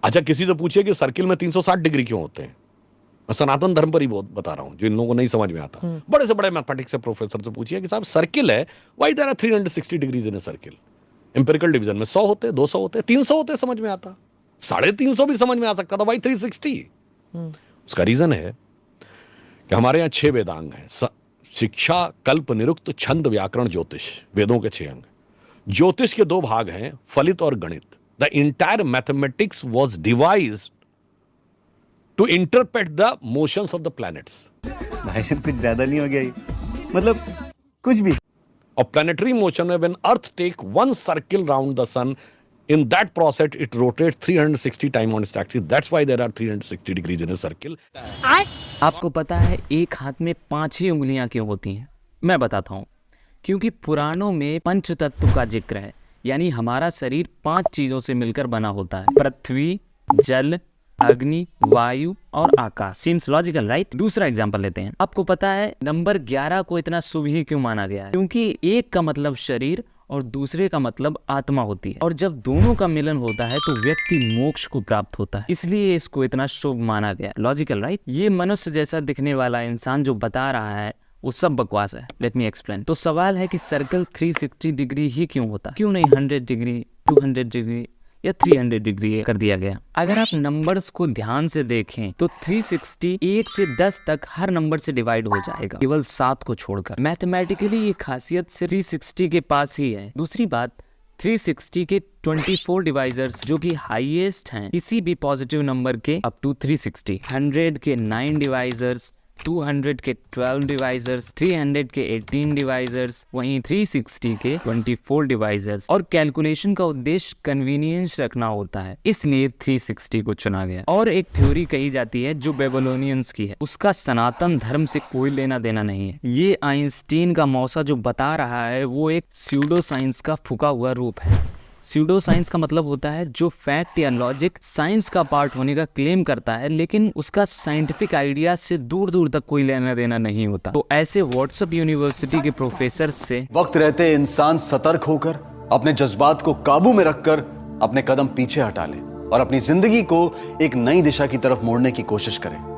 अच्छा, किसी से पूछिए कि सर्किल में 360 डिग्री क्यों होते हैं। मैं सनातन धर्म पर ही बहुत बता रहा हूं, जो इन लोगों को नहीं समझ में आता। बड़े से बड़े मैथमेटिक्स के प्रोफेसर से पूछिए कि साहब सर्किल है, why there are 360 degrees in a circle. Empirical division में 100 होते, 200 होते, 300 होते, समझ में आता। 350 भी समझ में आ सकता था, व्हाई 360। उसका रीजन है कि हमारे यहाँ 6 वेदांग हैं। शिक्षा, कल्प, निरुक्त, छंद, व्याकरण, ज्योतिष, वेदों के 6 अंग। ज्योतिष के 2 भाग हैं, फलित और गणित। The entire mathematics was devised to interpret the motions of the planets. भाई साहब कुछ ज्यादा नहीं हो गया ये? मतलब कुछ भी। और प्लैनेटरी मोशन में when earth take one circle round the sun, in that process it rotates 360 time on its axis. That's why there are 360 degrees in a circle. आपको पता है एक हाथ में 5 ही उंगलियां क्यों होती हैं? मैं बताता हूँ। क्योंकि पुराणों में पंच तत्व का जिक्र है, यानी हमारा शरीर 5 चीजों से मिलकर बना होता है। पृथ्वी, जल, अग्नि, वायु और आकाश। Seems logical, right? दूसरा एग्जांपल लेते हैं। आपको पता है नंबर 11 को इतना शुभ ही क्यों माना गया है? क्योंकि एक का मतलब शरीर और दूसरे का मतलब आत्मा होती है, और जब दोनों का मिलन होता है तो व्यक्ति मोक्ष को प्राप्त होता है, इसलिए इसको इतना शुभ माना गया। Logical, right? ये मनुष्य जैसा दिखने वाला इंसान जो बता रहा है वो सब बकवास है। Let me explain. तो सवाल है कि सर्कल 360 डिग्री ही क्यों होता, क्यों नहीं 100 डिग्री, 200 डिग्री या 300 डिग्री कर दिया गया? अगर आप नंबर्स को ध्यान से देखें तो 360 1 से 10 तक हर नंबर से डिवाइड हो जाएगा, केवल 7 को छोड़कर। मैथमेटिकली ये खासियत सिर्फ 360 के पास ही है। दूसरी बात, 360 के 24 डिवाइजर्स जो कि हाईएस्ट हैं किसी भी पॉजिटिव नंबर के अप टू 360। 100 के 9 डिवाइजर्स, 200 के 12 डिवाइजर्स, 300 के 18 डिवाइजर्स, वहीं 360 के 24 डिवाइजर्स। और कैलकुलेशन का उद्देश्य कन्वीनियंस रखना होता है, इसलिए 360 को चुना गया। और एक थ्योरी कही जाती है जो बेबीलोनियंस की है, उसका सनातन धर्म से कोई लेना देना नहीं है। ये आइंस्टीन का मौसा जो बता रहा है वो एक स्यूडो साइंस का फूका हुआ रूप है। स्यूडो साइंस का मतलब होता है जो फैक्ट या लॉजिक साइंस का पार्ट होने का क्लेम करता है, लेकिन उसका साइंटिफिक आइडिया से दूर दूर तक कोई लेना देना नहीं होता। तो ऐसे व्हाट्सएप यूनिवर्सिटी के प्रोफेसर से वक्त रहते इंसान सतर्क होकर अपने जज्बात को काबू में रखकर अपने कदम पीछे हटा ले और अपनी जिंदगी को एक नई दिशा की तरफ मोड़ने की कोशिश करे।